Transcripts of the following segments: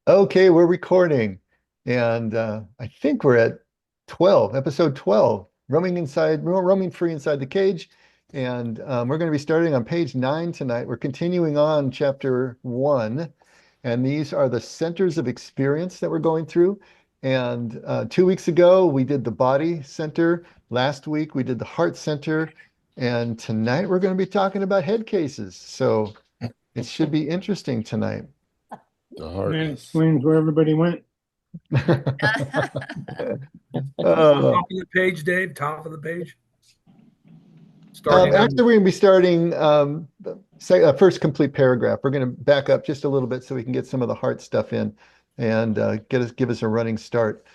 Okay, we're recording, and I think we're at 12, episode 12, roaming free inside the cage, and we're going to be starting on page 9 tonight. We're continuing on chapter 1, and these are the centers of experience that we're going through. And 2 weeks ago, we did the body center. Last week, we did the heart center, and tonight we're going to be talking about head cases. So it should be interesting tonight. The heart. And it explains where everybody went. Oh. Top of the page, Dave. Top of the page. Starting Actually, we're going to be starting first complete paragraph. We're going to back up just a little bit so we can get some of the heart stuff in and give us a running start.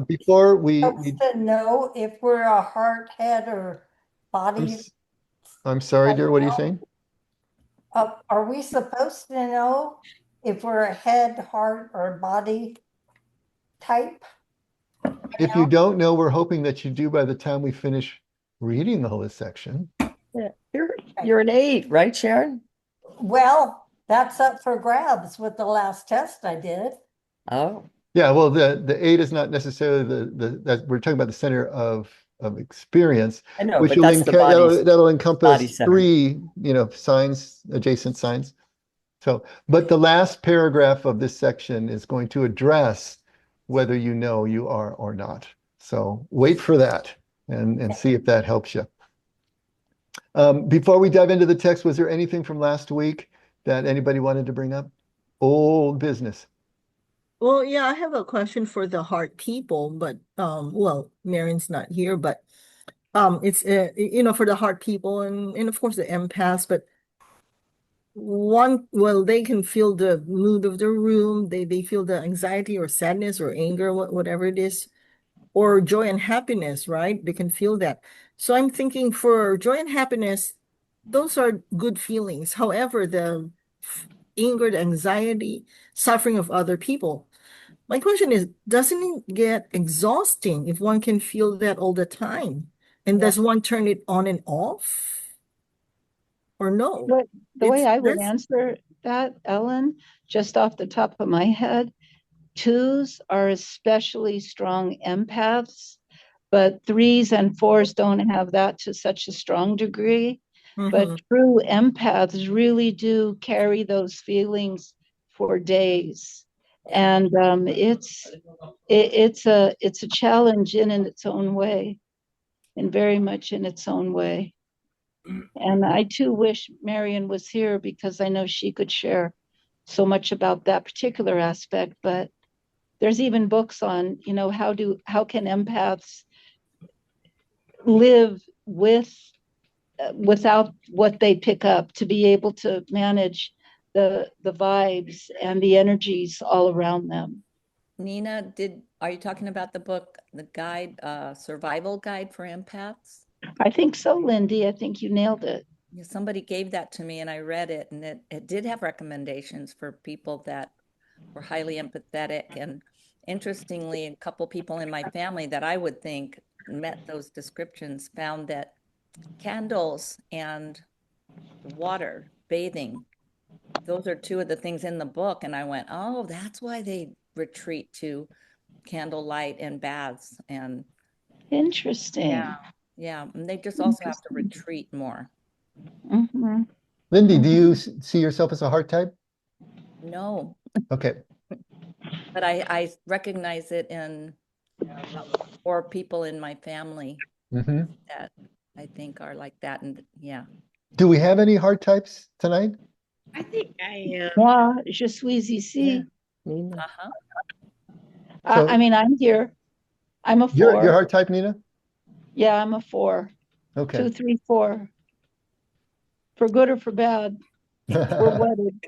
Before we to know if we're a heart, head, or body. I'm sorry, dear. What are you saying? Are we supposed to know if we're a head, heart, or body type? If you don't know, we're hoping that you do by the time we finish reading the whole section. Yeah. You're an 8, right, Sharon? Well, that's up for grabs with the last test I did. Oh, Yeah, well, the 8 is not necessarily that we're talking about the center of experience, I know, which but that's the body's that'll encompass body center. 3, signs, adjacent signs. So, but the last paragraph of this section is going to address whether you know you are or not. So wait for that and see if that helps you. Before we dive into the text, was there anything from last week that anybody wanted to bring up? Old business. Well, yeah, I have a question for the heart people, but well, Marion's not here, but it's for the heart people and of course the empaths, but they can feel the mood of the room, they feel the anxiety or sadness or anger, whatever it is, or joy and happiness, right? They can feel that. So I'm thinking for joy and happiness, those are good feelings. However, the anger, the anxiety, suffering of other people. My question is, doesn't it get exhausting if one can feel that all the time? And does one turn it on and off? Or no? The way I would answer that, Ellen, just off the top of my head, 2s are especially strong empaths, but 3s and 4s don't have that to such a strong degree. But true empaths really do carry those feelings for days. And it's a challenge in its own way, and very much in its own way. And I too wish Marion was here because I know she could share so much about that particular aspect. But there's even books on, how can empaths live without what they pick up to be able to manage the vibes and the energies all around them. Nina, are you talking about the book, the guide, survival guide for empaths? I think so, Lindy. I think you nailed it. Yeah, somebody gave that to me and I read it, and it did have recommendations for people that were highly empathetic. And interestingly, a couple people in my family that I would think met those descriptions found that candles and water, bathing, those are 2 of the things in the book. And I went, oh, that's why they retreat to candlelight and baths. And interesting. Yeah. And they just also have to retreat more. Lindy, do you see yourself as a heart type? No. Okay. But I recognize it in 4 people in my family that I think are like that. And yeah. Do we have any heart types tonight? I think I am. Moi, je suis ici. Yeah. I mean, I'm here. I'm a 4. Your heart type, Nina? Yeah, I'm a 4. Okay. 2, 3, 4. For good or for bad, we're wedded.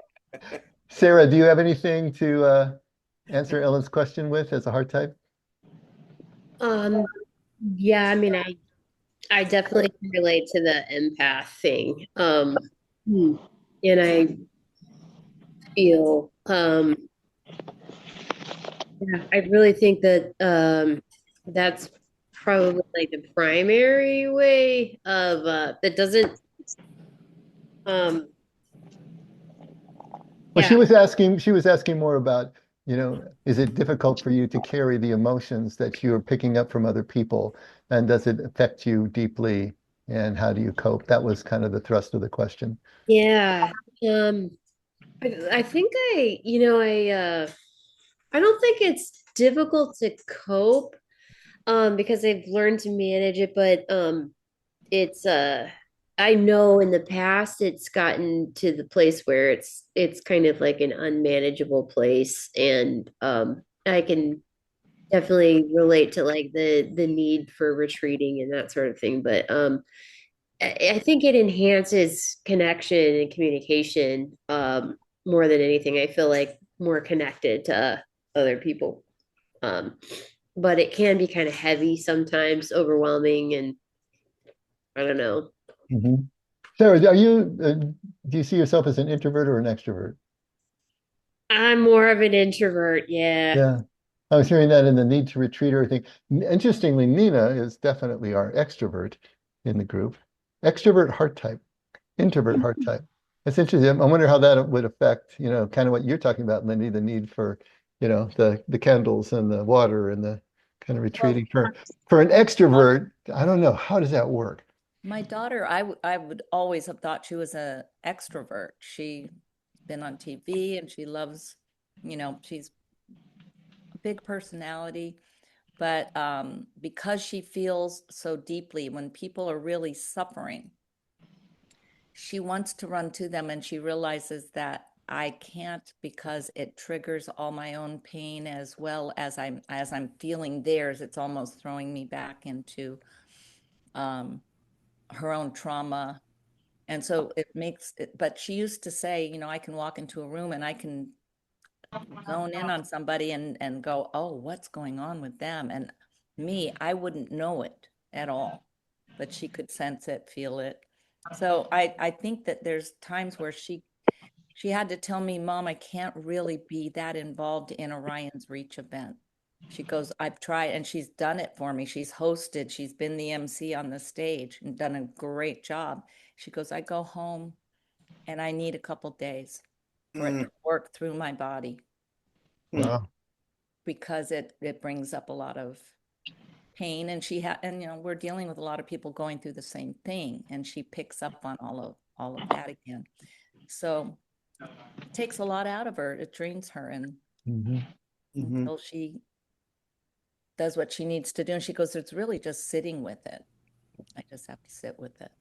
Sarah, do you have anything to answer Ellen's question with as a heart type? Yeah, I mean, I definitely can relate to the empath thing. And I feel, I really think that that's probably like the primary way of that doesn't Well, Yeah. she was asking more about, is it difficult for you to carry the emotions that you're picking up from other people? And does it affect you deeply? And how do you cope? That was kind of the thrust of the question. Yeah. I think I don't think it's difficult to cope, because I've learned to manage it, but it's I know in the past it's gotten to the place where it's kind of like an unmanageable place, and I can definitely relate to like the need for retreating and that sort of thing, but I think it enhances connection and communication, more than anything. I feel like more connected to other people. Um, but it can be kind of heavy sometimes, overwhelming, and I don't know. Mhm. Sarah, do you see yourself as an introvert or an extrovert? I'm more of an introvert, yeah. Yeah. I was hearing that in the need to retreat or everything. Interestingly, Nina is definitely our extrovert in the group. Extrovert heart type, introvert heart type. It's interesting. I wonder how that would affect, kind of what you're talking about, Lindy, the need for, the candles and the water and the kind of retreating. For an extrovert, I don't know. How does that work? My daughter, I would always have thought she was an extrovert. She's been on TV and she loves, she's a big personality, but because she feels so deeply when people are really suffering, she wants to run to them, and she realizes that I can't, because it triggers all my own pain as well as I'm feeling theirs. It's almost throwing me back into um, her own trauma. And so it makes it, but she used to say, I can walk into a room and I can zone in on somebody and go, oh, what's going on with them? And me, I wouldn't know it at all, but she could sense it, feel it. So I think that there's times where she had to tell me, Mom, I can't really be that involved in Orion's Reach event. She goes, I've tried, and she's done it for me. She's hosted, she's been the MC on the stage and done a great job. She goes, I go home and I need a couple days for it to work through my body Wow. because it brings up a lot of pain. And we're dealing with a lot of people going through the same thing, and she picks up on all of that again. So it takes a lot out of her. It drains her, and Mhm. until she does what she needs to do. And she goes, it's really just sitting with it. I just have to sit with it.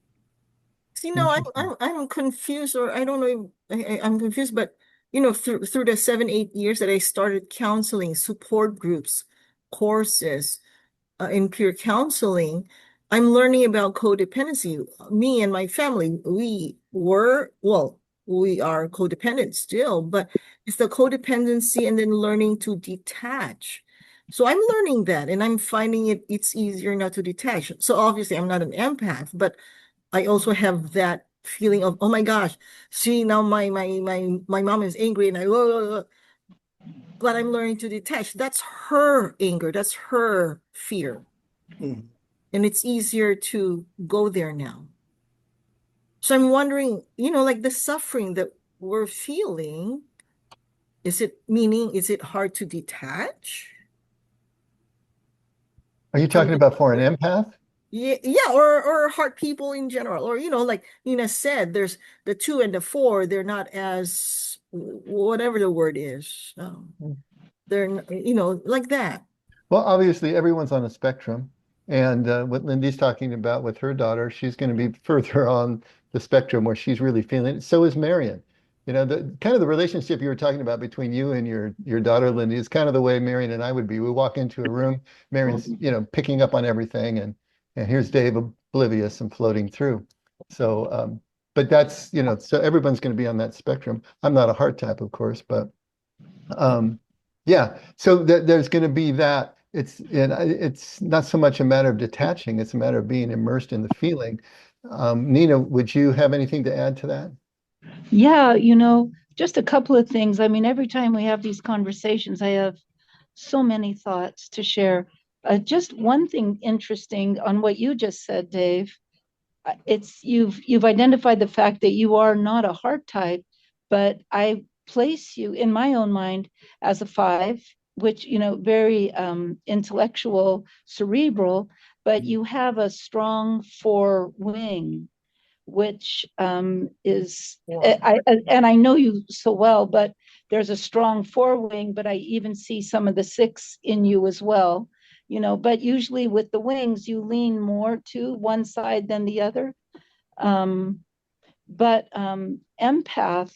See, no, I'm confused, or I don't know. I'm confused, but through the 7, 8 years that I started counseling, support groups, courses, in peer counseling, I'm learning about codependency. Me and my family, we are codependent still, but it's the codependency and then learning to detach. So I'm learning that, and I'm finding it's easier not to detach. So obviously I'm not an empath, but I also have that feeling of, oh my gosh, see now my mom is angry and but I'm learning to detach. That's her anger, that's her fear. And it's easier to go there now. So I'm wondering, like the suffering that we're feeling, is it hard to detach? Are you talking about for an empath? Yeah, or heart people in general, or like Nina said, there's the 2 and the 4. They're not as whatever the word is. They're like that. Well, obviously, everyone's on a spectrum. And what Lindy's talking about with her daughter, she's going to be further on the spectrum where she's really feeling it. So is Marion. The kind of the relationship you were talking about between you and your daughter, Lindy, is kind of the way Marion and I would be. We walk into a room, Marion's, picking up on everything, and here's Dave oblivious and floating through. So, but that's, so everyone's going to be on that spectrum. I'm not a heart type, of course, but yeah. So there's going to be that. It's not so much a matter of detaching, it's a matter of being immersed in the feeling. Nina, would you have anything to add to that? Yeah, just a couple of things. I mean, every time we have these conversations, I have so many thoughts to share. Just one thing interesting on what you just said, Dave. It's you've identified the fact that you are not a heart type, but I place you in my own mind as a 5, which, very intellectual, cerebral, but you have a strong 4 wing, which is, and I know you so well, but there's a strong 4 wing, but I even see some of the 6 in you as well, but usually with the wings, you lean more to one side than the other. But empath,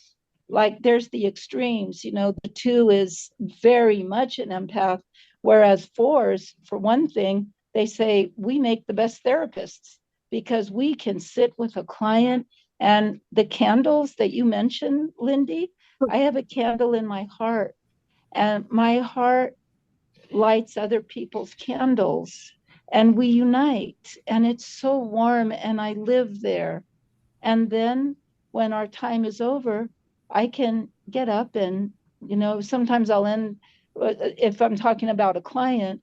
like there's the extremes, the 2 is very much an empath, whereas 4s, for one thing, they say we make the best therapists because we can sit with a client, and the candles that you mentioned, Lindy, I have a candle in my heart, and my heart lights other people's candles, and we unite, and it's so warm, and I live there. And then when our time is over, I can get up and, sometimes I'll end, if I'm talking about a client,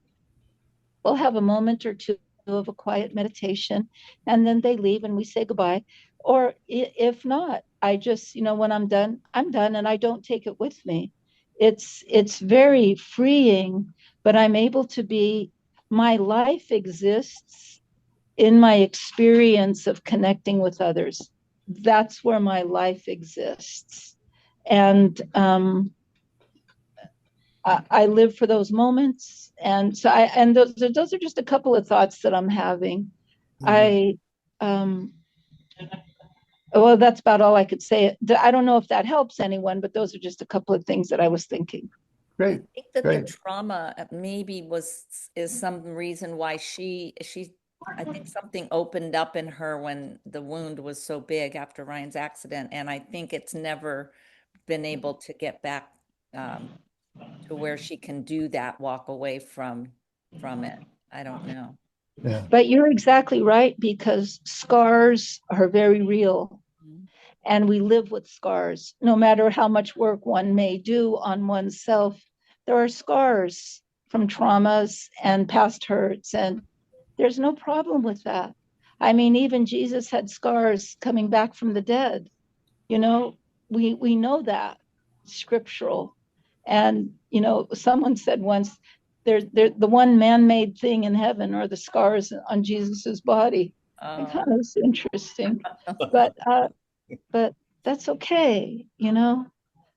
we'll have a moment or two of a quiet meditation, and then they leave and we say goodbye. Or if not, I just, when I'm done, and I don't take it with me. It's very freeing, but I'm able to be, my life exists in my experience of connecting with others. That's where my life exists. And I live for those moments. And so those are just a couple of thoughts that I'm having. Well, that's about all I could say. I don't know if that helps anyone, but those are just a couple of things that I was thinking. Great. I think that Great. the trauma maybe is some reason why I think something opened up in her when the wound was so big after Ryan's accident, and I think it's never been able to get back to where she can do that, walk away from it. I don't know. Yeah. But you're exactly right, because scars are very real. And we live with scars. No matter how much work one may do on oneself, there are scars from traumas and past hurts, and there's no problem with that. I mean, even Jesus had scars coming back from the dead. We know that, scriptural. And someone said once, the one man-made thing in heaven are the scars on Jesus's body. I thought it was interesting, but that's okay.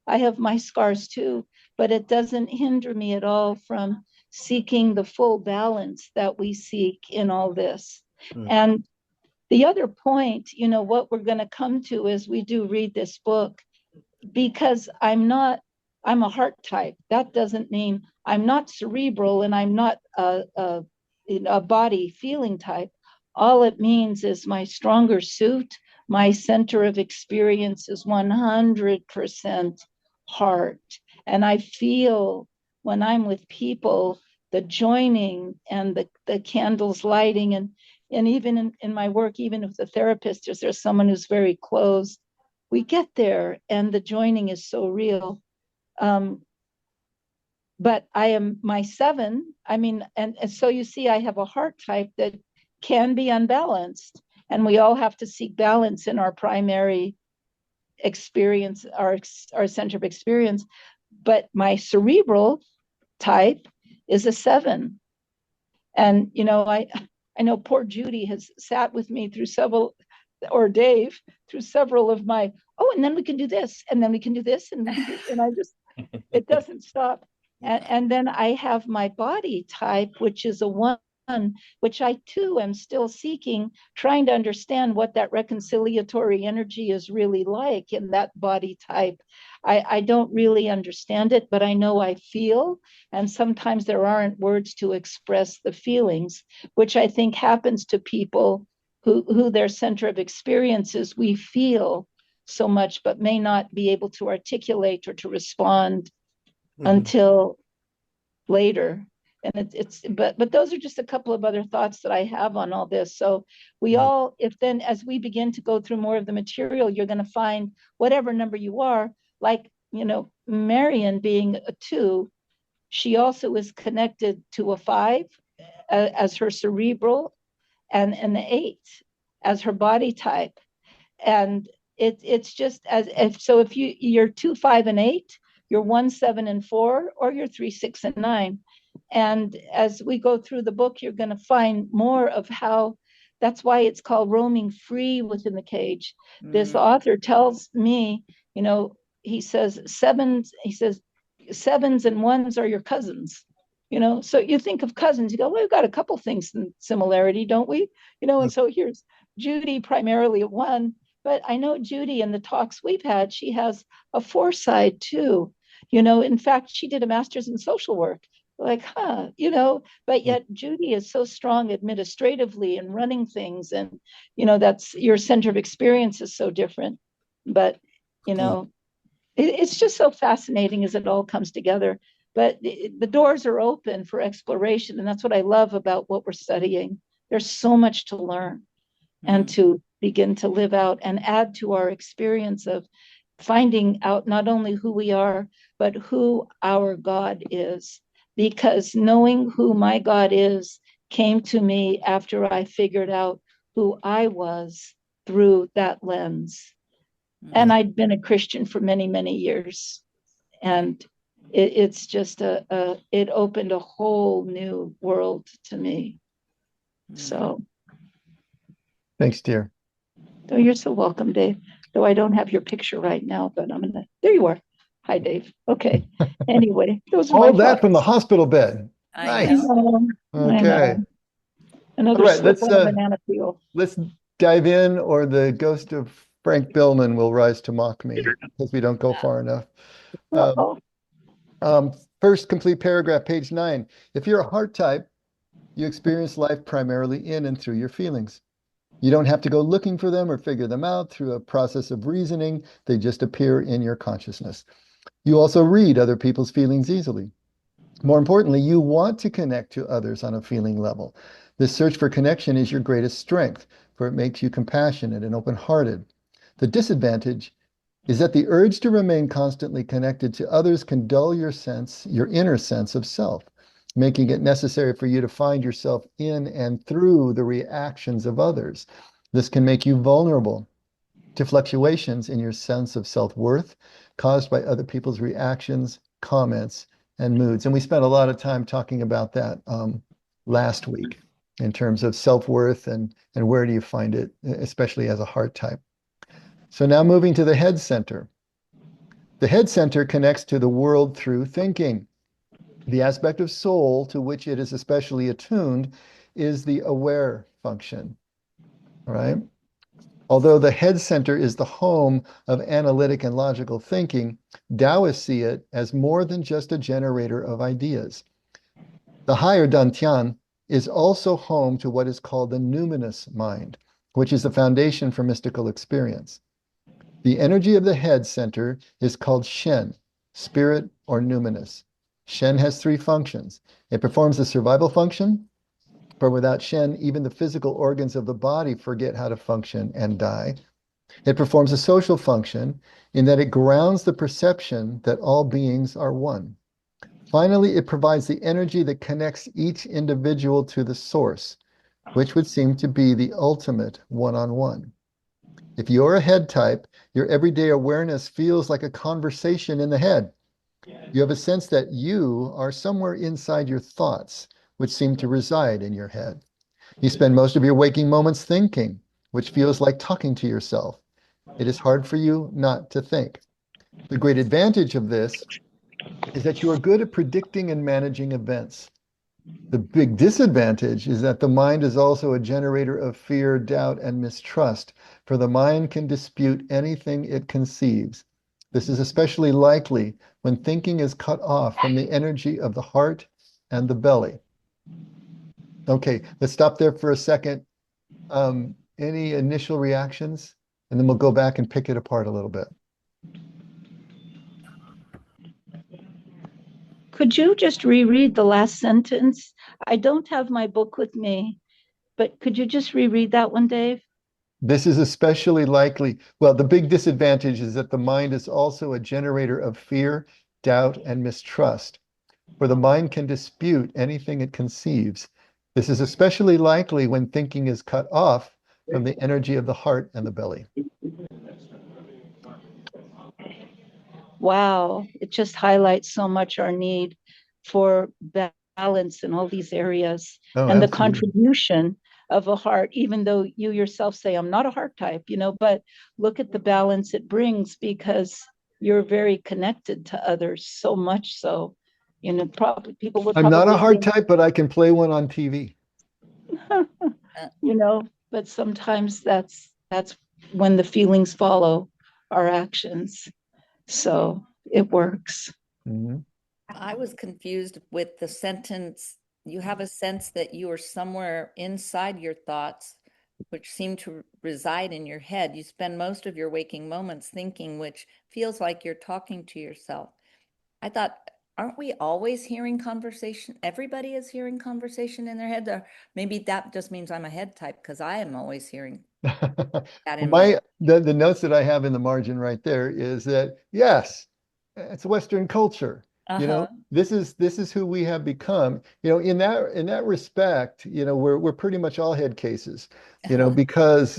I have my scars too, but it doesn't hinder me at all from seeking the full balance that we seek in all this. And the other point, what we're going to come to as we do read this book, because I'm a heart type. That doesn't mean I'm not cerebral and I'm not a body feeling type. All it means is my stronger suit, my center of experience is 100% heart. And I feel when I'm with people, the joining and the candles lighting, and even in my work, even with the therapist, if there's someone who's very closed, we get there and the joining is so real. But I am my 7. I mean, and so you see, I have a heart type that can be unbalanced, and we all have to seek balance in our primary experience, our center of experience. But my cerebral type is a 7. And, I know poor Judy has sat with me through several, or Dave, through several of my, and then we can do this, and then we can do this, and I just, it doesn't stop. And then I have my body type, which is a 1, which I too am still seeking, trying to understand what that reconciliatory energy is really like in that body type. I don't really understand it, but I know I feel, and sometimes there aren't words to express the feelings, which I think happens to people who their center of experience is we feel so much, but may not be able to articulate or to respond until later. And but those are just a couple of other thoughts that I have on all this. So we all, if then as we begin to go through more of the material, you're going to find whatever number you are, like, Marion being a 2, she also is connected to a 5 as her cerebral, and an 8 as her body type. And it's just as if, so if you're 2, 5, and 8, you're 1, 7, and 4, or you're 3, 6, and 9. And as we go through the book, you're going to find more of how, that's why it's called roaming free within the cage. This author tells me, he says sevens and ones are your cousins. So you think of cousins, you go, well, we've got a couple things in similarity, don't we? And so here's Judy, primarily a 1, but I know Judy, in the talks we've had, she has a 4 side too. In fact, she did a master's in social work. Like, but yet Judy is so strong administratively and running things, and that's your center of experience is so different. But it's just so fascinating as it all comes together. But the doors are open for exploration, and that's what I love about what we're studying. There's so much to learn and to begin to live out and add to our experience of finding out not only who we are, but who our God is. Because knowing who my God is came to me after I figured out who I was through that lens. And I'd been a Christian for many, many years. And it's just it opened a whole new world to me. So. Thanks, dear. Oh, you're so welcome, Dave. Though I don't have your picture right now, but there you are. Hi, Dave. Okay. Anyway, those are All my that from the thoughts. hospital bed. I Nice. know. Okay. Another All right, slip on a banana peel. let's dive in, or the ghost of Frank Billman will rise to mock me because we don't go far enough. First complete paragraph, page 9. If you're a heart type, you experience life primarily in and through your feelings. You don't have to go looking for them or figure them out through a process of reasoning. They just appear in your consciousness. You also read other people's feelings easily. More importantly, you want to connect to others on a feeling level. This search for connection is your greatest strength, for it makes you compassionate and open-hearted. The disadvantage is that the urge to remain constantly connected to others can dull your inner sense of self, making it necessary for you to find yourself in and through the reactions of others. This can make you vulnerable to fluctuations in your sense of self-worth caused by other people's reactions, comments, and moods. And we spent a lot of time talking about that last week in terms of self-worth and where do you find it, especially as a heart type. So now moving to the head center. The head center connects to the world through thinking. The aspect of soul to which it is especially attuned is the aware function, right? Although the head center is the home of analytic and logical thinking, Taoists see it as more than just a generator of ideas. The higher dantian is also home to what is called the numinous mind, which is the foundation for mystical experience. The energy of the head center is called Shen, spirit or numinous. Shen has 3 functions. It performs the survival function, for without Shen, even the physical organs of the body forget how to function and die. It performs a social function in that it grounds the perception that all beings are one. Finally, it provides the energy that connects each individual to the source, which would seem to be the ultimate one-on-one. If you're a head type, your everyday awareness feels like a conversation in the head. You have a sense that you are somewhere inside your thoughts, which seem to reside in your head. You spend most of your waking moments thinking, which feels like talking to yourself. It is hard for you not to think. The great advantage of this is that you are good at predicting and managing events. The big disadvantage is that the mind is also a generator of fear, doubt, and mistrust, for the mind can dispute anything it conceives. This is especially likely when thinking is cut off from the energy of the heart and the belly. Okay, let's stop there for a second. Any initial reactions? And then we'll go back and pick it apart a little bit. Could you just reread the last sentence? I don't have my book with me, but could you just reread that one, Dave? This is especially likely. Well, the big disadvantage is that the mind is also a generator of fear, doubt, and mistrust, for the mind can dispute anything it conceives. This is especially likely when thinking is cut off from the energy of the heart and the belly. wow, it just highlights so much our need for balance in all these areas Oh, and the absolutely. contribution of a heart, even though you yourself say, I'm not a heart type, but look at the balance it brings because you're very connected to others, so much so, probably people would I'm not a probably hard think, type, but I can play one on TV. but sometimes that's when the feelings follow our actions. So it works. Mhm. I was confused with the sentence. You have a sense that you are somewhere inside your thoughts, which seem to reside in your head. You spend most of your waking moments thinking, which feels like you're talking to yourself. I thought, aren't we always hearing conversation? Everybody is hearing conversation in their head. Or maybe that just means I'm a head type because I am always hearing that in my. The notes that I have in the margin right there is that yes, it's Western culture. Uh-huh. This is who we have become. In that respect, we're pretty much all head cases. Because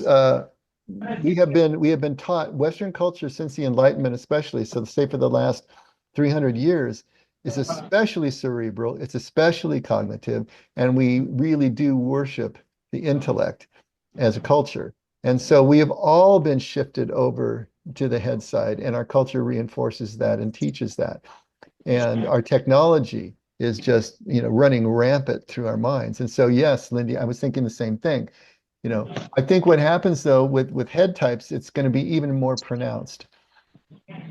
we have been taught Western culture since the Enlightenment, especially. So say for the last 300 years is especially cerebral. It's especially cognitive, and we really do worship the intellect as a culture. And so we have all been shifted over to the head side, and our culture reinforces that and teaches that. And our technology is just, running rampant through our minds. And so, yes, Lindy, I was thinking the same thing. I think what happens though with head types, it's going to be even more pronounced.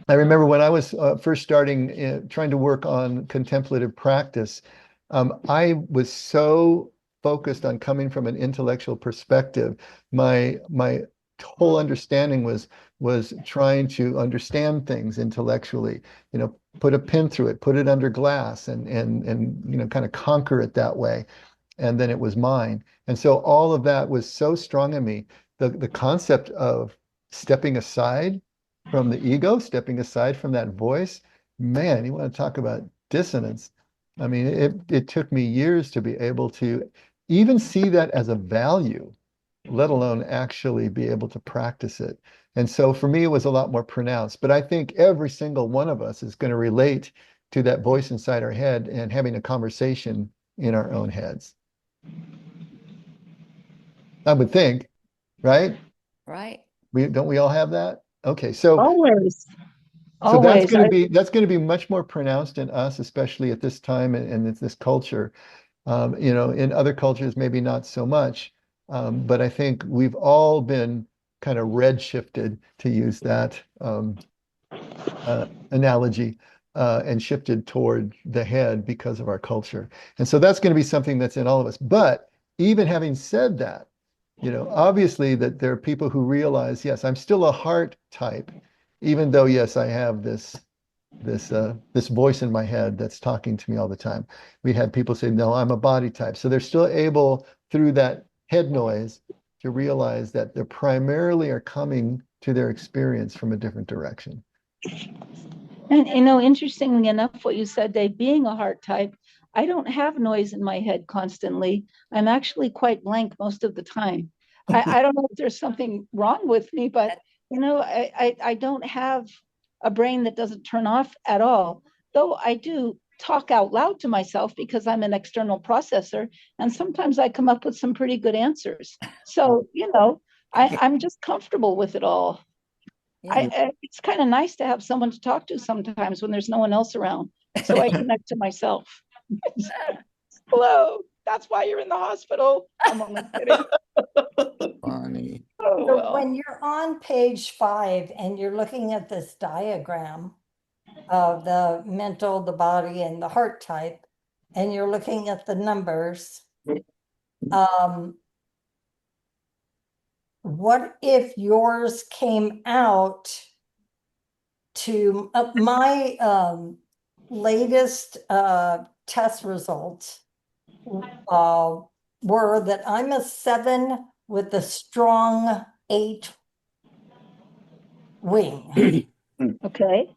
I remember when I was first starting trying to work on contemplative practice, I was so focused on coming from an intellectual perspective. My whole understanding was trying to understand things intellectually, put a pin through it, put it under glass, and kind of conquer it that way. And then it was mine. And so all of that was so strong in me. The concept of stepping aside from the ego, stepping aside from that voice, man, you want to talk about dissonance. I mean, it took me years to be able to even see that as a value, let alone actually be able to practice it. And so for me, it was a lot more pronounced. But I think every single one of us is going to relate to that voice inside our head and having a conversation in our own heads. I would think, right? Right. Don't we all have that? Okay, so Always, so that's always. going to be much more pronounced in us, especially at this time and this culture. In other cultures, maybe not so much. But I think we've all been kind of red shifted, to use that analogy, and shifted toward the head because of our culture. And so that's going to be something that's in all of us. But even having said that, obviously that there are people who realize, yes, I'm still a heart type, even though, yes, I have this voice in my head that's talking to me all the time. We had people say, no, I'm a body type. So they're still able, through that head noise, to realize that they primarily are coming to their experience from a different direction. And interestingly enough, what you said, Dave, being a heart type, I don't have noise in my head constantly. I'm actually quite blank most of the time. I don't know if there's something wrong with me, but I don't have a brain that doesn't turn off at all. Though I do talk out loud to myself because I'm an external processor, and sometimes I come up with some pretty good answers. So, I'm just comfortable with it all. Yeah. It's kind of nice to have someone to talk to sometimes when there's no one else around. So I connect to myself. Hello, that's why you're in the hospital. I'm only kidding. Funny. Oh, So well. when you're on page 5 and you're looking at this diagram of the mental, the body, and the heart type, and you're looking at the numbers, what if yours came out to my latest test results were that I'm a 7 with a strong 8 wing, Okay.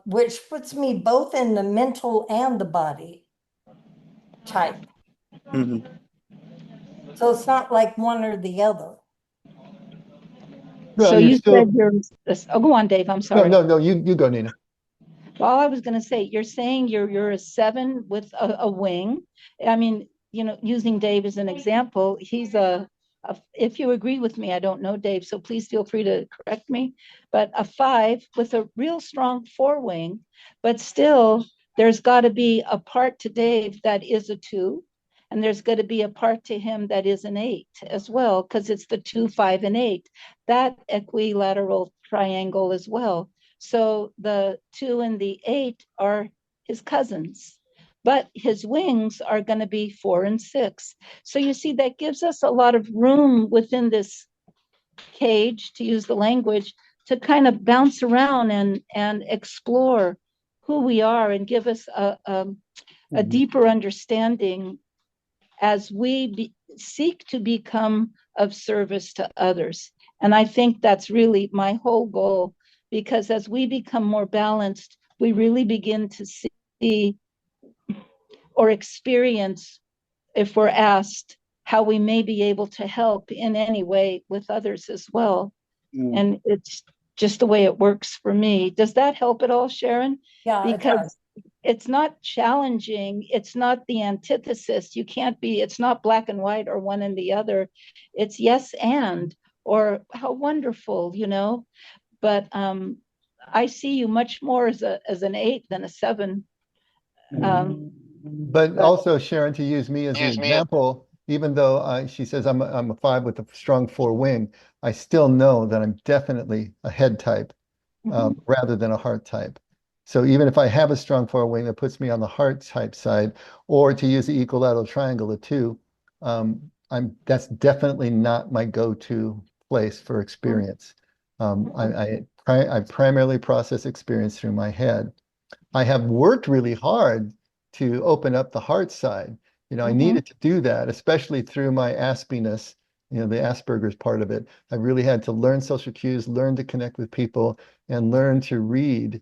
which puts me both in the mental and the body type. Mhm. So it's not like one or the other. Well, So you're you still, said you're, oh, go on, Dave. I'm no, sorry. no, no, you go, Nina. All I was going to say, you're saying you're a 7 with a wing. I mean, using Dave as an example, he's if you agree with me, I don't know Dave, so please feel free to correct me, but a 5 with a real strong 4 wing, but still there's got to be a part to Dave that is a 2, and there's got to be a part to him that is an 8 as well, because it's the 2, 5, and 8, that equilateral triangle as well. So the 2 and the 8 are his cousins, but his wings are going to be 4 and 6. So you see, that gives us a lot of room within this cage, to use the language, to kind of bounce around and explore who we are and give us a deeper understanding as we seek to become of service to others. And I think that's really my whole goal, because as we become more balanced, we really begin to see or experience, if we're asked, how we may be able to help in any way with others as well. And it's just the way it works for me. Does that help at all, Sharon? Yeah, it Because does. it's not challenging. It's not the antithesis. It's not black and white or one and the other. It's yes and, or how wonderful, But I see you much more as an 8 than a 7. But also, Sharon, to use me as an example, even though she says I'm a 5 with a strong 4 wing, I still know that I'm definitely a head type rather than a heart type. So even if I have a strong 4 wing that puts me on the heart type side, or to use the equilateral triangle, the 2, that's definitely not my go-to place for experience. I primarily process experience through my head. I have worked really hard to open up the heart side. I needed to do that, especially through my Aspiness, the Asperger's part of it. I really had to learn social cues, learn to connect with people, and learn to read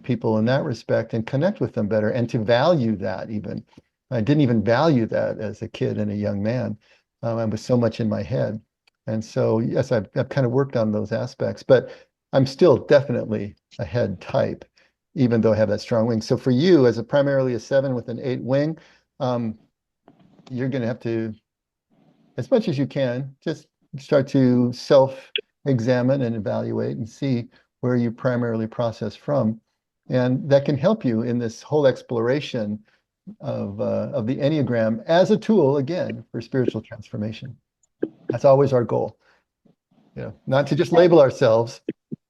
people in that respect and connect with them better, and to value that even. I didn't even value that as a kid and a young man. I was so much in my head. And so, yes, I've kind of worked on those aspects, but I'm still definitely a head type, even though I have that strong wing. So for you, as primarily a 7 with an 8 wing, you're going to have to, as much as you can, just start to self-examine and evaluate and see where you primarily process from. And that can help you in this whole exploration of the Enneagram as a tool, again, for spiritual transformation. That's always our goal. Not to just label ourselves,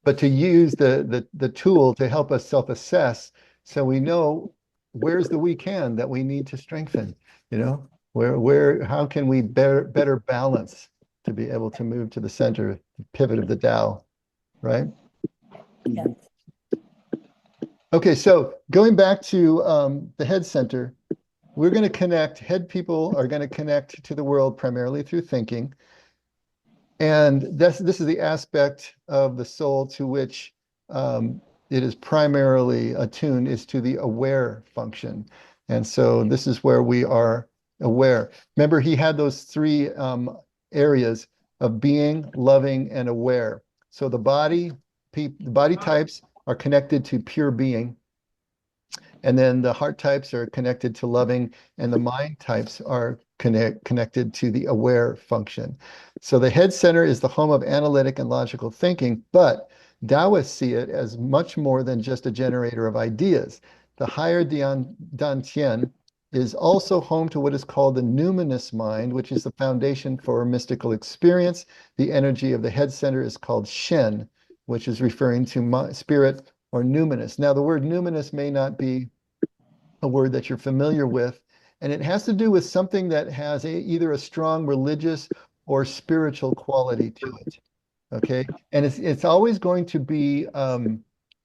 but to use the tool to help us self-assess, so we know where's the weak hand that we need to strengthen. How can we better balance to be able to move to the center, the pivot of the Tao, right? Yes. Okay, so going back to the head center, we're going to connect. Head people are going to connect to the world primarily through thinking. And this is the aspect of the soul to which it is primarily attuned, is to the aware function. And so this is where we are aware. Remember, he had those 3 areas of being, loving, and aware. So the body types are connected to pure being. And then the heart types are connected to loving, and the mind types are connected to the aware function. So the head center is the home of analytic and logical thinking, but Taoists see it as much more than just a generator of ideas. The higher Dantian is also home to what is called the numinous mind, which is the foundation for mystical experience. The energy of the head center is called Shen, which is referring to spirit or numinous. Now, the word numinous may not be a word that you're familiar with, and it has to do with something that has either a strong religious or spiritual quality to it. Okay, and it's always going to be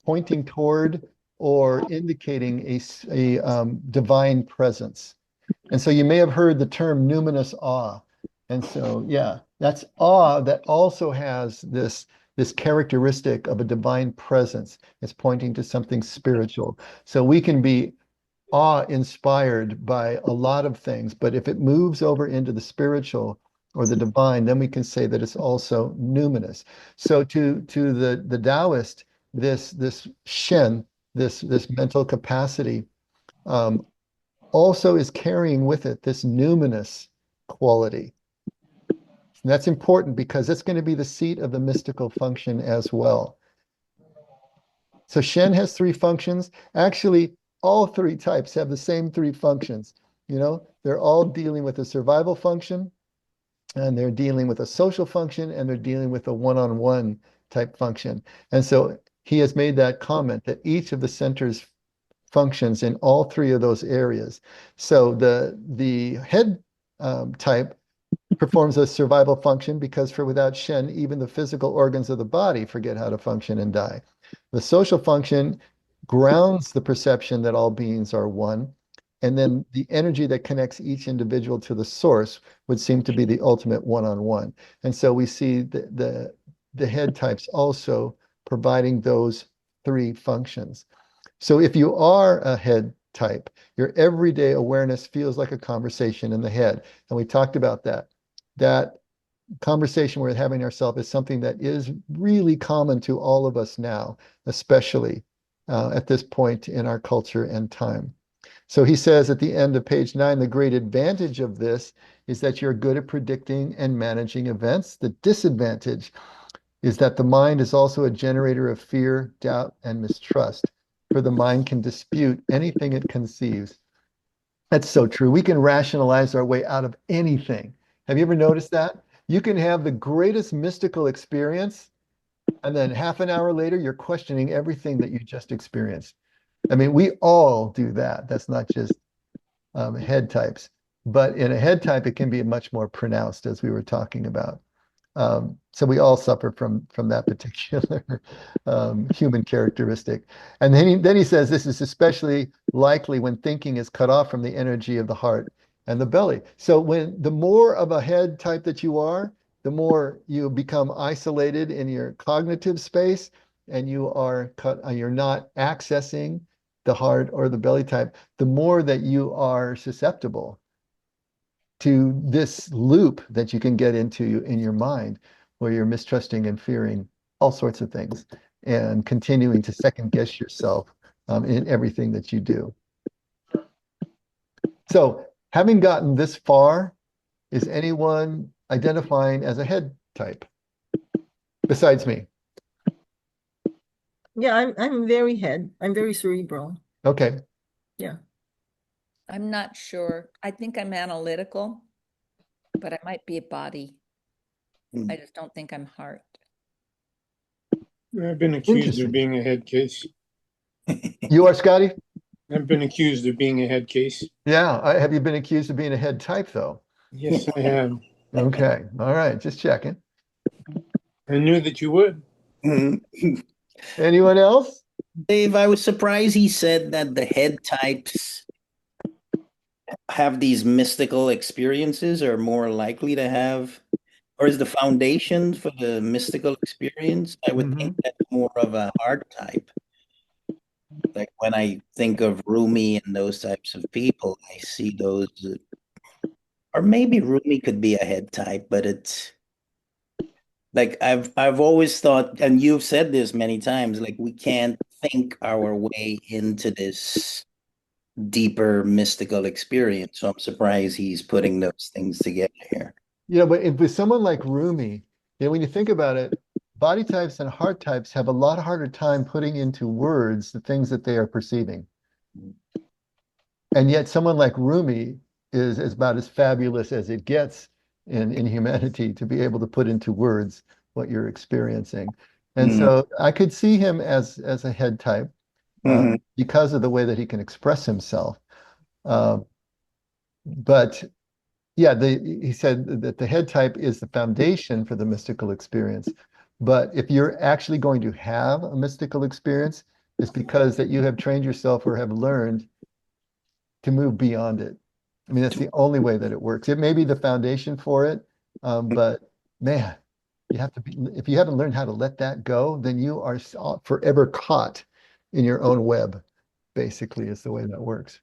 pointing toward or indicating a divine presence. And so you may have heard the term numinous awe. And so, yeah, that's awe that also has this characteristic of a divine presence. It's pointing to something spiritual. So we can be awe-inspired by a lot of things, but if it moves over into the spiritual or the divine, then we can say that it's also numinous. So to the Taoist, this Shen this mental capacity, also is carrying with it this numinous quality. And that's important because it's going to be the seat of the mystical function as well. So Shen has three functions. Actually, all three types have the same three functions. They're all dealing with a survival function, and they're dealing with a social function, and they're dealing with a one-on-one type function. And so he has made that comment that each of the centers functions in all three of those areas. So the head type performs a survival function because without Shen, even the physical organs of the body forget how to function and die. The social function grounds the perception that all beings are one. And then the energy that connects each individual to the source would seem to be the ultimate one-on-one. And so we see the head types also providing those three functions. So if you are a head type, your everyday awareness feels like a conversation in the head. And we talked about that. That conversation we're having ourselves is something that is really common to all of us now, especially at this point in our culture and time. So he says at the end of page 9, the great advantage of this is that you're good at predicting and managing events. The disadvantage is that the mind is also a generator of fear, doubt, and mistrust, for the mind can dispute anything it conceives. That's so true. We can rationalize our way out of anything. Have you ever noticed that? You can have the greatest mystical experience, and then half an hour later, you're questioning everything that you just experienced. I mean, we all do that. That's not just head types. But in a head type, it can be much more pronounced, as we were talking about. So we all suffer from that particular human characteristic. And then he says this is especially likely when thinking is cut off from the energy of the heart and the belly. So the more of a head type that you are, the more you become isolated in your cognitive space, and you're not accessing the heart or the belly type, the more that you are susceptible to this loop that you can get into in your mind, where you're mistrusting and fearing all sorts of things and continuing to second guess yourself in everything that you do. So having gotten this far, is anyone identifying as a head type besides me? Yeah, I'm very head. I'm very cerebral. Okay. Yeah. I'm not sure. I think I'm analytical, but I might be a body. I just don't think I'm heart. I've been accused Interesting. of being a head case. You are, Scotty? I've been accused of being a head case. Yeah. Have you been accused of being a head type, though? Yes, I have. Okay. All right. Just checking. I knew that you would. Anyone else? Dave, I was surprised he said that the head types have these mystical experiences, are more likely to have, or is the foundation for the mystical experience? I would think that's more of a heart type. Like when I think of Rumi and those types of people, I see those, or maybe Rumi could be a head type, but it's like I've always thought, and you've said this many times, like we can't think our way into this deeper mystical experience. So I'm surprised he's putting those things together here. But with someone like Rumi, when you think about it, body types and heart types have a lot harder time putting into words the things that they are perceiving. And yet someone like Rumi is about as fabulous as it gets in humanity to be able to put into words what you're experiencing. And so I could see him as a head type because of the way that he can express himself. But yeah, he said that the head type is the foundation for the mystical experience. But if you're actually going to have a mystical experience, it's because that you have trained yourself or have learned to move beyond it. I mean, that's the only way that it works. It may be the foundation for it, but man, you have to be, if you haven't learned how to let that go, then you are forever caught in your own web, basically, is the way that works.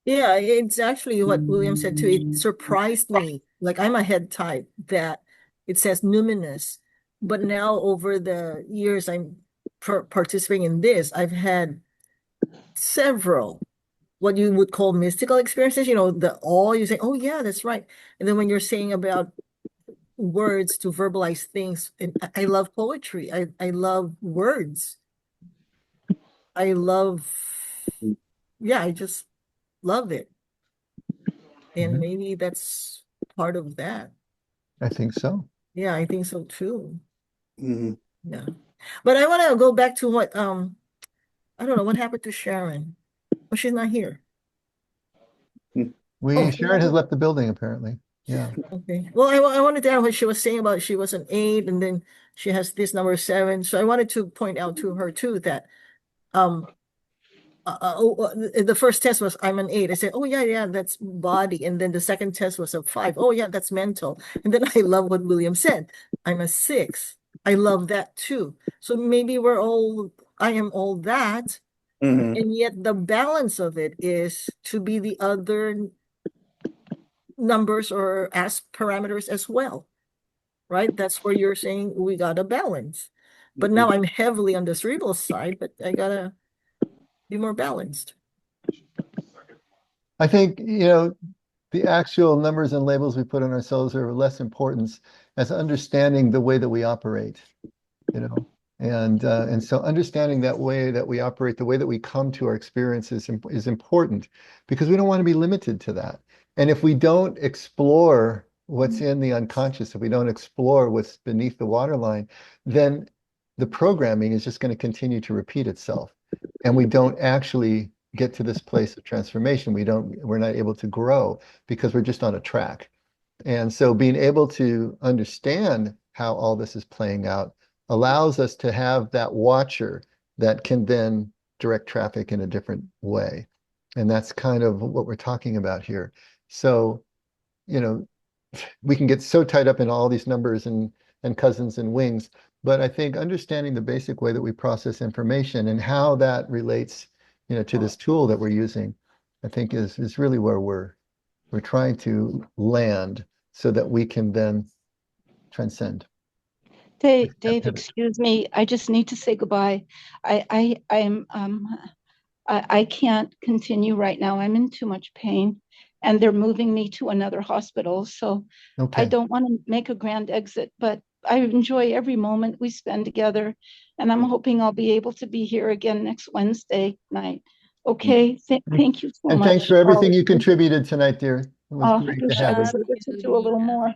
Yeah, it's actually what William said too. It surprised me. Like I'm a head type that it says numinous, but now over the years I'm participating in this, I've had several what you would call mystical experiences, the awe, you say, oh yeah, that's right. And then when you're saying about words to verbalize things, and I love poetry. I love words. I love, yeah, I just love it. And maybe that's part of that. I think so. Yeah, I think so too. Mhm. Yeah. But I want to go back to what, I don't know, what happened to Sharon? Oh, she's not here. Oh, Sharon has left the building apparently. Yeah. okay. Well, I wanted to add what she was saying about she was an 8 and then she has this number 7. So I wanted to point out to her too that the first test was I'm an 8. I said, oh yeah, that's body. And then the second test was a 5. Oh yeah, that's mental. And then I love what William said. I'm a 6. I love that too. So maybe I am all that. Mhm. And yet the balance of it is to be the other numbers or as parameters as well, right? That's where you're saying we got a balance. But now I'm heavily on the cerebral side, but I gotta be more balanced. I think, the actual numbers and labels we put on ourselves are of less importance as understanding the way that we operate, and so understanding that way that we operate, the way that we come to our experiences is important because we don't want to be limited to that. And if we don't explore what's in the unconscious, if we don't explore what's beneath the waterline, then the programming is just going to continue to repeat itself. And we don't actually get to this place of transformation. We're not able to grow because we're just on a track. And so being able to understand how all this is playing out allows us to have that watcher that can then direct traffic in a different way. And that's kind of what we're talking about here. So, we can get so tied up in all these numbers and cousins and wings, but I think understanding the basic way that we process information and how that relates, to this tool that we're using, I think is really where we're trying to land so that we can then transcend. Dave, Pivot. excuse me. I just need to say goodbye. I can't continue right now. I'm in too much pain, and they're moving me to another hospital. So I Okay. don't want to make a grand exit, but I enjoy every moment we spend together, and I'm hoping I'll be able to be here again next Wednesday night. Okay. Thank you so And much. thanks for everything you contributed tonight, dear. It was I great to wish I have you. was able to do a little more.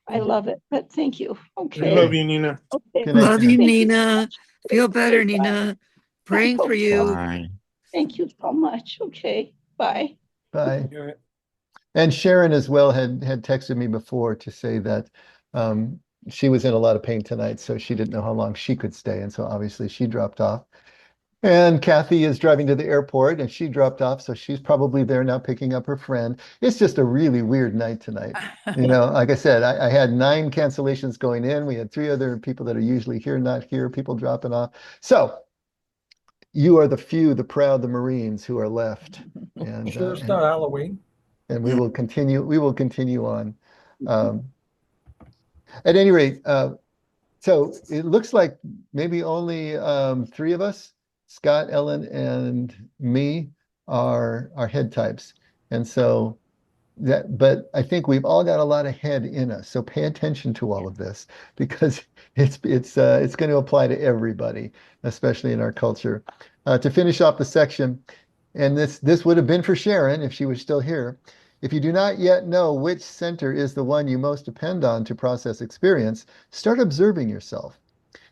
I love it, but thank you. We Okay. love you, Nina. Okay. Good night, Love you, Sharon. Thank you so Nina. much. Feel better, Okay, bye. Nina. Praying for you. Bye. Thank you so much. Okay. Bye. Bye. Yeah. And Sharon as well had texted me before to say that she was in a lot of pain tonight, so she didn't know how long she could stay. And so obviously she dropped off. And Kathy is driving to the airport and she dropped off. So she's probably there now picking up her friend. It's just a really weird night tonight. Like I said, I had 9 cancellations going in. We had 3 other people that are usually here, not here, people dropping off. So you are the few, the proud, the Marines who are left. And, Sure, it's not Halloween. and we will continue on. At any rate, so it looks like maybe only 3 of us, Scott, Ellen, and me, are head types. And so but I think we've all got a lot of head in us. So pay attention to all of this because it's going to apply to everybody, especially in our culture. To finish off the section, and this would have been for Sharon if she was still here. If you do not yet know which center is the one you most depend on to process experience, start observing yourself.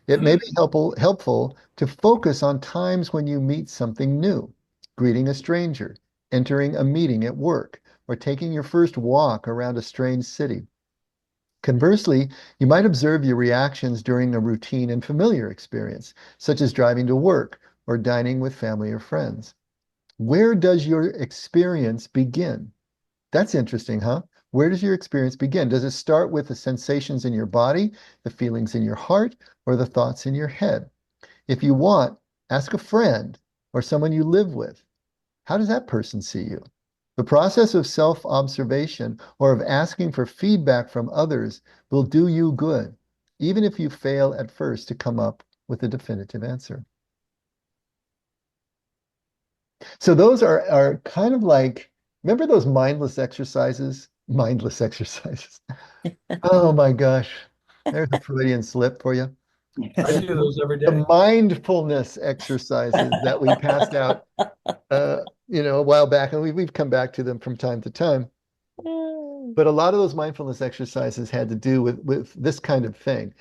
It may be helpful to focus on times when you meet something new, greeting a stranger, entering a meeting at work, or taking your first walk around a strange city. Conversely, you might observe your reactions during a routine and familiar experience, such as driving to work or dining with family or friends. Where does your experience begin? That's interesting, huh? Where does your experience begin? Does it start with the sensations in your body, the feelings in your heart, or the thoughts in your head? If you want, ask a friend or someone you live with. How does that person see you? The process of self-observation or of asking for feedback from others will do you good, even if you fail at first to come up with a definitive answer. So those are kind of like, remember those mindless exercises? Mindless exercises. Oh my gosh. There's a Freudian slip for you. I do those every The day. mindfulness exercises that we passed out, a while back, and we've come back to them from time to time. But a lot of those mindfulness exercises had to do with this kind of thing,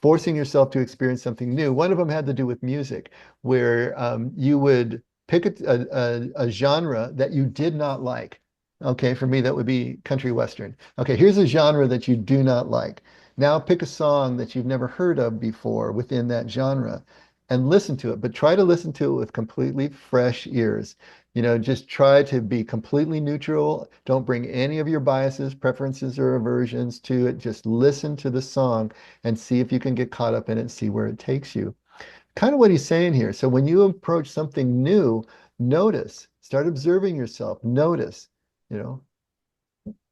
forcing yourself to experience something new. One of them had to do with music, where you would pick a genre that you did not like. Okay, for me, that would be country western. Okay, here's a genre that you do not like. Now pick a song that you've never heard of before within that genre and listen to it, but try to listen to it with completely fresh ears. Just try to be completely neutral. Don't bring any of your biases, preferences, or aversions to it. Just listen to the song and see if you can get caught up in it and see where it takes you. Kind of what he's saying here. So when you approach something new, notice, start observing yourself, notice, you know,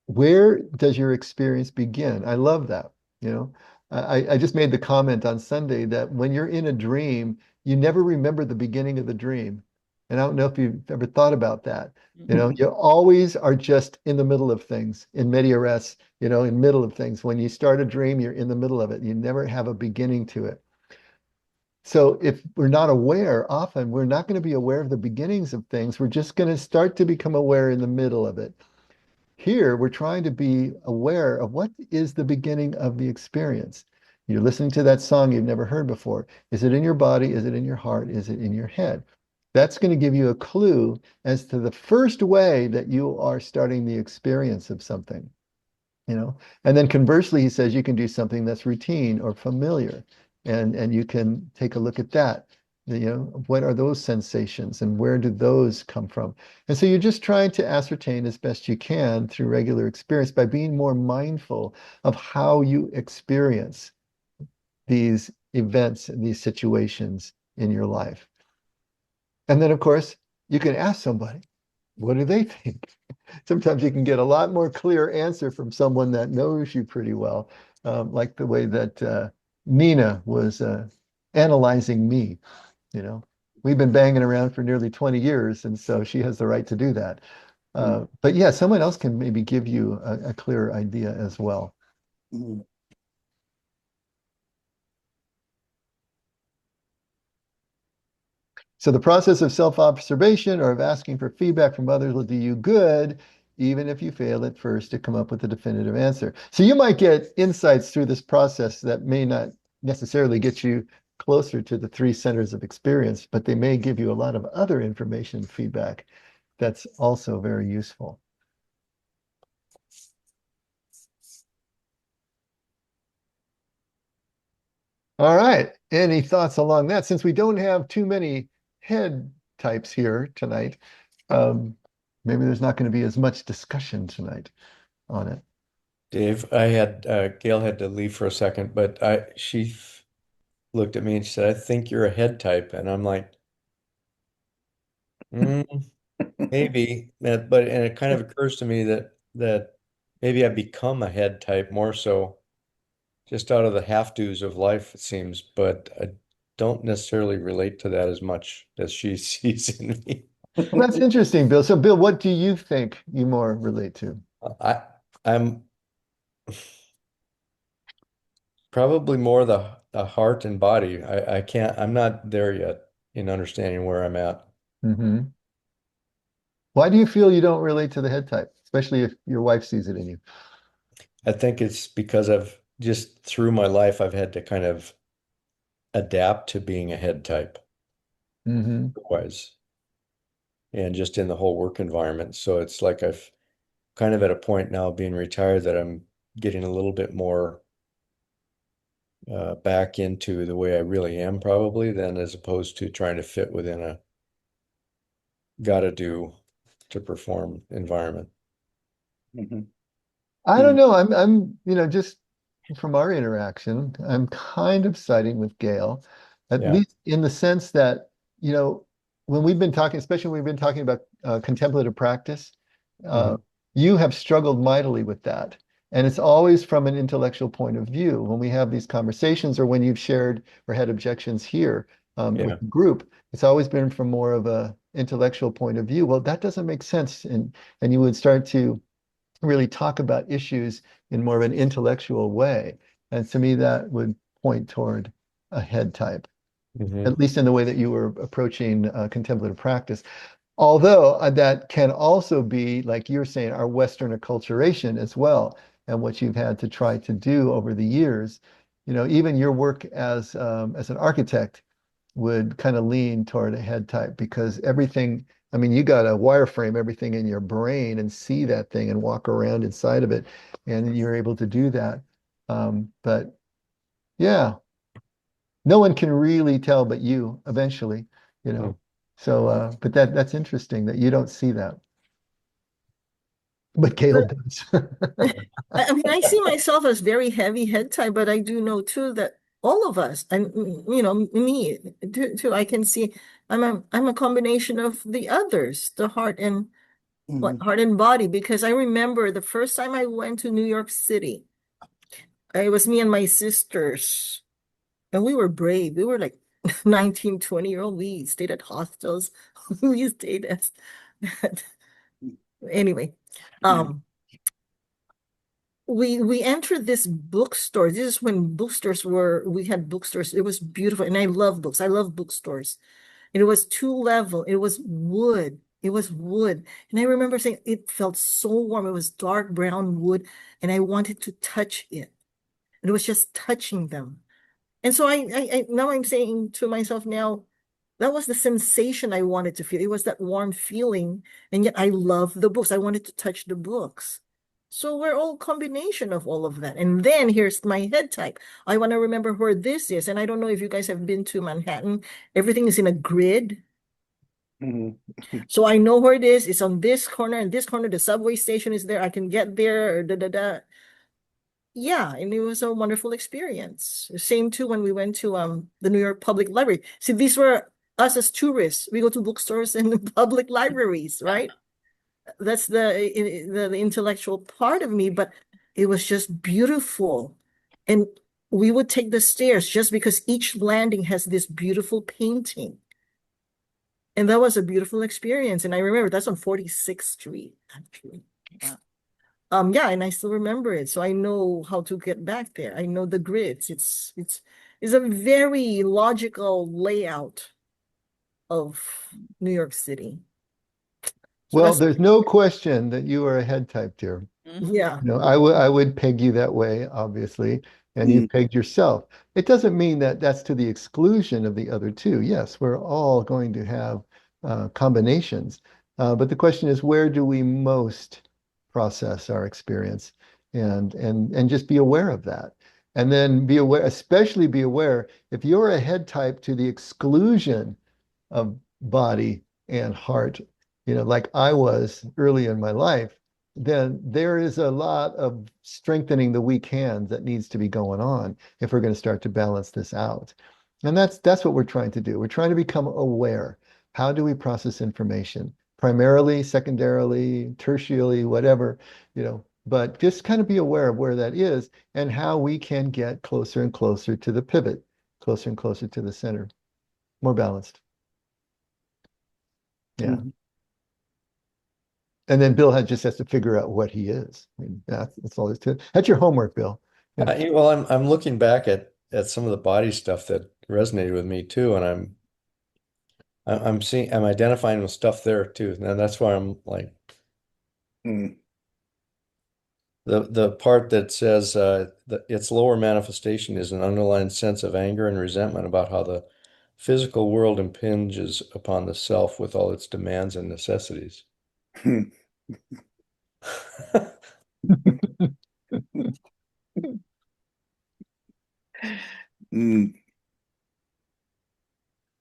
where does your experience begin? I love that. I just made the comment on Sunday that when you're in a dream, you never remember the beginning of the dream. And I don't know if you've ever thought about that. You always are just in the middle of things, in media res, in middle of things. When you start a dream, you're in the middle of it. You never have a beginning to it. So if we're not aware, often we're not going to be aware of the beginnings of things. We're just going to start to become aware in the middle of it. Here, we're trying to be aware of what is the beginning of the experience. You're listening to that song you've never heard before. Is it in your body? Is it in your heart? Is it in your head? That's going to give you a clue as to the first way that you are starting the experience of something. And then conversely, he says you can do something that's routine or familiar, and you can take a look at that. What are those sensations and where do those come from? And so you're just trying to ascertain as best you can through regular experience by being more mindful of how you experience these events and these situations in your life. And then, of course, you can ask somebody, what do they think? Sometimes you can get a lot more clear answer from someone that knows you pretty well, like the way that Nina was analyzing me. We've been banging around for nearly 20 years, and so she has the right to do that. But yeah, someone else can maybe give you a clearer idea as well. So the process of self-observation or of asking for feedback from others will do you good, even if you fail at first to come up with a definitive answer. So you might get insights through this process that may not necessarily get you closer to the three centers of experience, but they may give you a lot of other information feedback that's also very useful. All right. Any thoughts along that? Since we don't have too many head types here tonight, maybe there's not going to be as much discussion tonight on it. Dave, Gail had to leave for a second, but she looked at me and she said, I think you're a head type. And I'm like, maybe, and it kind of occurs to me that maybe I become a head type more so just out of the have-tos of life, it seems, but I don't necessarily relate to that as much as she sees in me. Well, that's interesting, Bill. So, Bill, what do you think you more relate to? I'm probably more the heart and body. I'm not there yet in understanding where I'm at. Why do you feel you don't relate to the head type, especially if your wife sees it in you? I think it's because I've just through my life, I've had to kind of adapt to being a head type. Otherwise, and just in the whole work environment. So it's like I've kind of at a point now being retired that I'm getting a little bit more back into the way I really am probably than as opposed to trying to fit within a gotta do to perform environment. I don't know. I'm just from our interaction, I'm kind of siding with Gail, at least in the sense that, when we've been talking, especially when we've been talking about contemplative practice, you have struggled mightily with that. And it's always from an intellectual point of view. When we have these conversations or when you've shared or had objections here with the group, it's always been from more of intellectual point of view, well, that doesn't make sense. And you would start to really talk about issues in more of an intellectual way. And to me, that would point toward a head type, at least in the way that you were approaching contemplative practice. Although that can also be, like you're saying, our Western acculturation as well, and what you've had to try to do over the years. You know, even your work as an architect would kind of lean toward a head type, because everything, I mean, you got to wireframe everything in your brain and see that thing and walk around inside of it, and you're able to do that. But yeah, no one can really tell but you eventually, you know. So, but that's interesting that you don't see that. But Caleb does. I mean, I see myself as very heavy head type, but I do know too that all of us, and you know, me too, I can see I'm a combination of the others, the heart and heart and body, because I remember the first time I went to New York City, it was me and my sisters, and we were brave. We were like 19, 20-year-old. We stayed at hostels. We stayed at anyway. We entered this bookstore. This is when we had bookstores. It was beautiful. And I love books. I love bookstores. And it was 2-level. It was wood. It was wood. And I remember saying it felt so warm. It was dark brown wood. And I wanted to touch it. And it was just touching them. And so I now I'm saying to myself now, that was the sensation I wanted to feel. It was that warm feeling. And yet I love the books. I wanted to touch the books. So we're all combination of all of that. And then here's my head type. I want to remember where this is. And I don't know if you guys have been to Manhattan. Everything is in a grid. So I know where it is. It's on this corner and this corner. The subway station is there. I can get there. Yeah, and it was a wonderful experience. Same too when we went to the New York Public Library. See, these were us as tourists. We go to bookstores and public libraries, right? That's the intellectual part of me, but it was just beautiful. And we would take the stairs just because each landing has this beautiful painting. And that was a beautiful experience. And I remember that's on 46th Street, actually. Yeah, and I still remember it. So I know how to get back there. I know the grids. It's a very logical layout of New York City. So Well, there's no question that you are a head type, dear. yeah. You know, I would peg you that way, obviously, and you pegged yourself. It doesn't mean that that's to the exclusion of the other two. Yes, we're all going to have combinations, but the question is, where do we most process our experience, and just be aware of that, and then be aware, especially be aware if you're a head type to the exclusion of body and heart, you know, like I was early in my life, then there is a lot of strengthening the weak hands that needs to be going on if we're going to start to balance this out. And that's what we're trying to do. We're trying to become aware. How do we process information? Primarily, secondarily, tertiarily, whatever, you know, but just kind of be aware of where that is and how we can get closer and closer to the pivot, closer and closer to the center, more balanced. Yeah. And then Bill just has to figure out what he is. I mean, that's all there's to it. That's your homework, Bill. Yeah. Well, I'm looking back at some of the body stuff that resonated with me too, and I'm identifying with stuff there too, and that's why I'm like the part that says that its lower manifestation is an underlying sense of anger and resentment about how the physical world impinges upon the self with all its demands and necessities.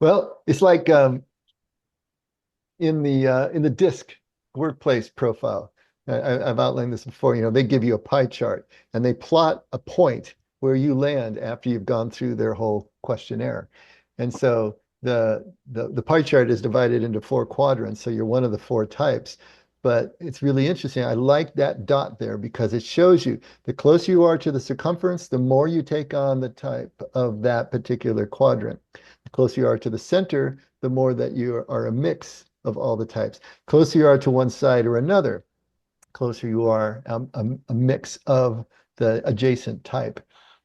Well, it's like in the DISC workplace profile. I've outlined this before. You know, they give you a pie chart and they plot a point where you land after you've gone through their whole questionnaire. And so the pie chart is divided into 4 quadrants. So you're one of the 4 types. But it's really interesting. I like that dot there because it shows you the closer you are to the circumference, the more you take on the type of that particular quadrant. The closer you are to the center, the more that you are a mix of all the types. Closer you are to one side or another, closer you are a mix of the adjacent type.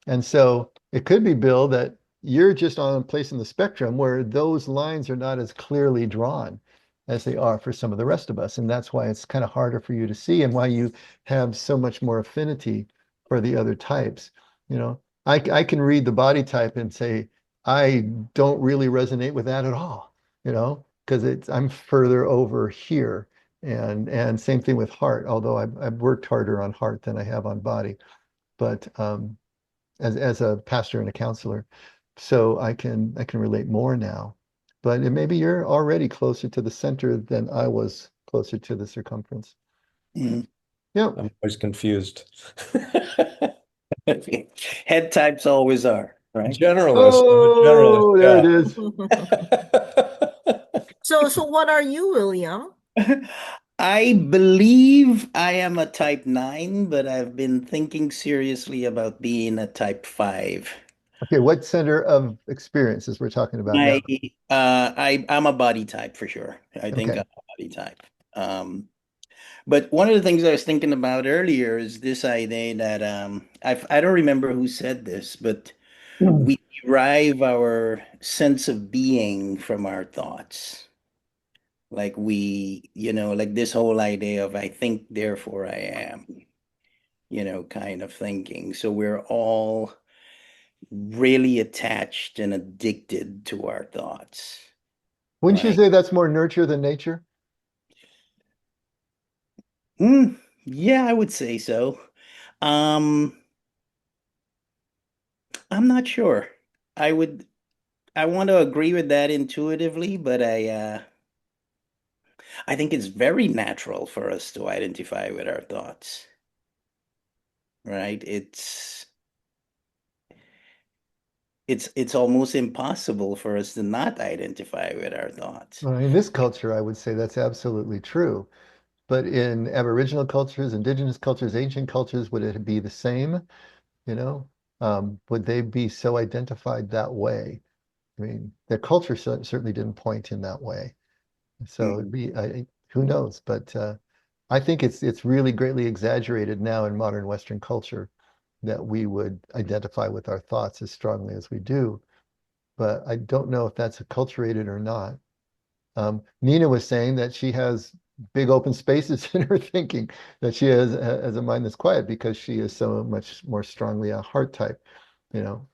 And so it could be, Bill, that you're just on a place in the spectrum where those lines are not as clearly drawn as they are for some of the rest of us. And that's why it's kind of harder for you to see and why you have so much more affinity for the other types. You know, I can read the body type and say, I don't really resonate with that at all, you know, because I'm further over here. And same thing with heart, although I've worked harder on heart than I have on body, but as a pastor and a counselor, so I can relate more now. But maybe you're already closer to the center than I was closer to the circumference. Mhm. Yeah. I'm always confused. Head types always are, right? Generalist. Oh, I'm a there it generalist. is. So what are you, William? I believe I am a type 9, but I've been thinking seriously about being a type 5. Okay, what center of experiences we're talking about now? I'm a body type for sure. I think Okay. I'm a body type. But one of the things I was thinking about earlier is this idea that I don't remember who said this, but we derive our sense of being from our thoughts. Like like this whole idea of I think, therefore I am, kind of thinking. So we're all really attached and addicted to our thoughts, Wouldn't you right? say that's more nurture than nature? Yeah, I would say so. Um, I'm not sure. I would I want to agree with that intuitively, but I think it's very natural for us to identify with our thoughts, right? It's almost impossible for us to not identify with our thoughts. Well, in this culture, I would say that's absolutely true. But in Aboriginal cultures, indigenous cultures, ancient cultures, would it be the same? You know, would they be so identified that way? I mean, their culture certainly didn't point in that way. So it'd be, who knows? But I think it's really greatly exaggerated now in modern Western culture that we would identify with our thoughts as strongly as we do. But I don't know if that's acculturated or not. Nina was saying that she has big open spaces in her thinking, that she has a mind that's quiet because she is so much more strongly a heart type, you know.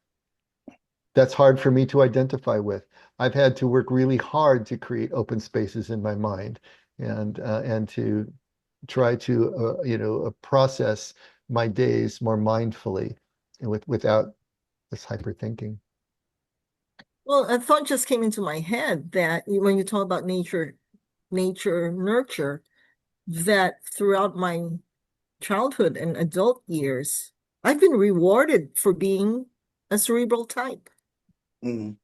That's hard for me to identify with. I've had to work really hard to create open spaces in my mind and to try to process my days more mindfully and without this hyper thinking. Well, a thought just came into my head that when you talk about nature, nurture, that throughout my childhood and adult years, I've been rewarded for being a cerebral type. Mhm.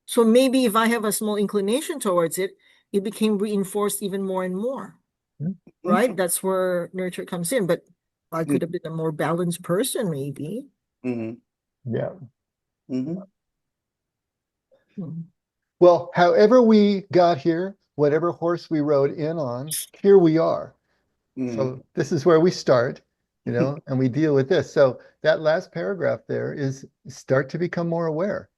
So maybe if I have a small inclination towards it, it became reinforced even more and more, right? That's where nurture comes in. But I could have been a more balanced person, maybe. Mhm. Yeah. Mhm. Mhm. Well, however we got here, whatever horse we rode in on, here we are. Mhm. So this is where we start, and we deal with this. So that last paragraph there is start to become more aware.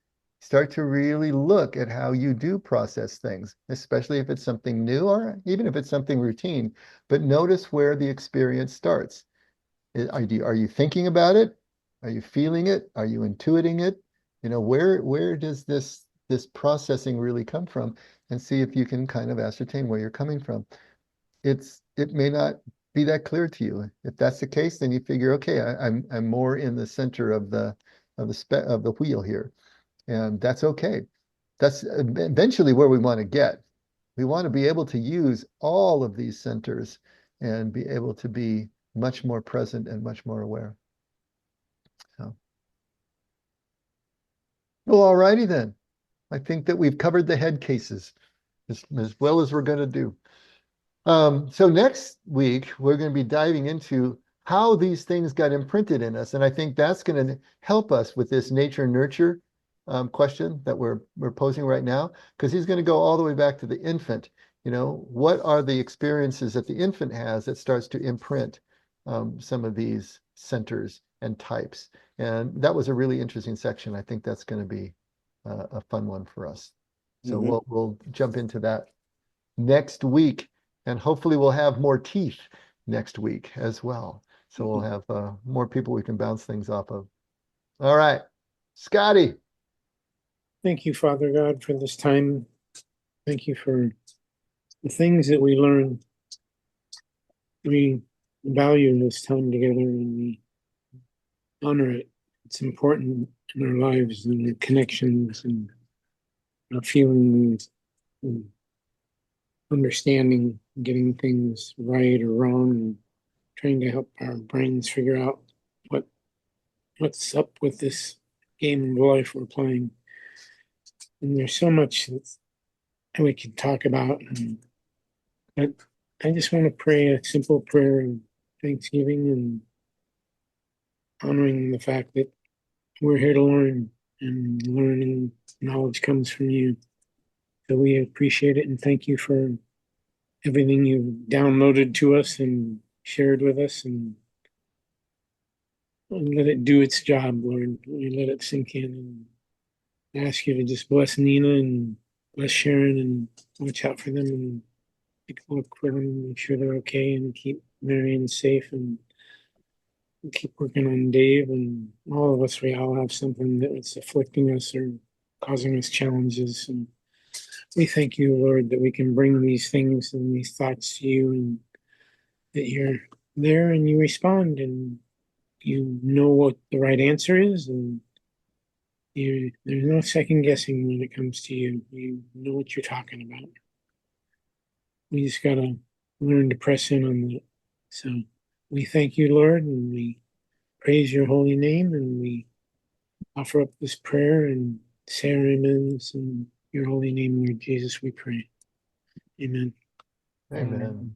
Start to really look at how you do process things, especially if it's something new or even if it's something routine. But notice where the experience starts. Are you thinking about it? Are you feeling it? Are you intuiting it? Where does this processing really come from? And see if you can kind of ascertain where you're coming from. It may not be that clear to you. If that's the case, then you figure, okay, I'm more in the center of the wheel here, and that's okay. That's eventually where we want to get. We want to be able to use all of these centers and be able to be much more present and much more aware. So, well, all righty then. I think that we've covered the head cases as well as we're going to do. So next week, we're going to be diving into how these things got imprinted in us. And I think that's going to help us with this nature nurture question that we're posing right now, because he's going to go all the way back to the infant You know, what are the experiences that the infant has that starts to imprint some of these centers and types? And that was a really interesting section. I think that's going to be a fun one for us. So we'll jump into that next week, and hopefully we'll have more teeth next week as well. So we'll have more people we can bounce things off of. All right, Scotty. Thank you, Father God, for this time. Thank you for the things that we learn. We value this time together and we honor it. It's important in our lives and our connections and our feelings and understanding, getting things right or wrong, and trying to help our brains figure out what's up with this game of life we're playing. And there's so much that we could talk about. But I just want to pray a simple prayer of thanksgiving and honoring the fact that we're here to learn, and learning knowledge comes from you. So we appreciate it and thank you for everything you've downloaded to us and shared with us, and let it do its job, Lord. We let it sink in, and ask you to just bless Nina and bless Sharon and watch out for them and look for them, make sure they're okay, and keep Marion safe, and keep working on Dave and all of us. We all have something that's afflicting us or causing us challenges, and we thank you, Lord, that we can bring these things and these thoughts to you, and that you're there and you respond, and you know what the right answer is, and there's no second guessing when it comes to you. You know what you're talking about. We just gotta learn to press in on that. So we thank you, Lord, and we praise your holy name, and we offer up this prayer and say our amens in your holy name, Lord Jesus, we pray. Amen. Amen.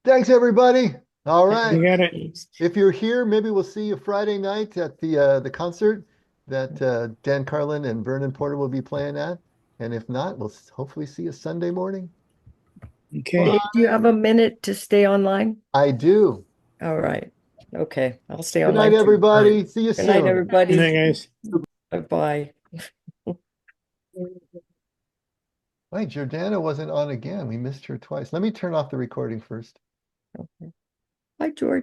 Thanks, everybody. All right. You got it. If you're here, maybe we'll see you Friday night at the concert that Dan Carlin and Vernon Porter will be playing at. And if not, we'll hopefully see you Sunday morning. Okay. Dave, do you have a minute to stay online? I do. All right. Okay. I'll stay Good online night, too. everybody. See you Good night, soon. everybody. Good night, guys. Bye-bye. Wait, Jordana wasn't on again. We missed her twice. Let me turn off the recording first. Okay. Bye, George.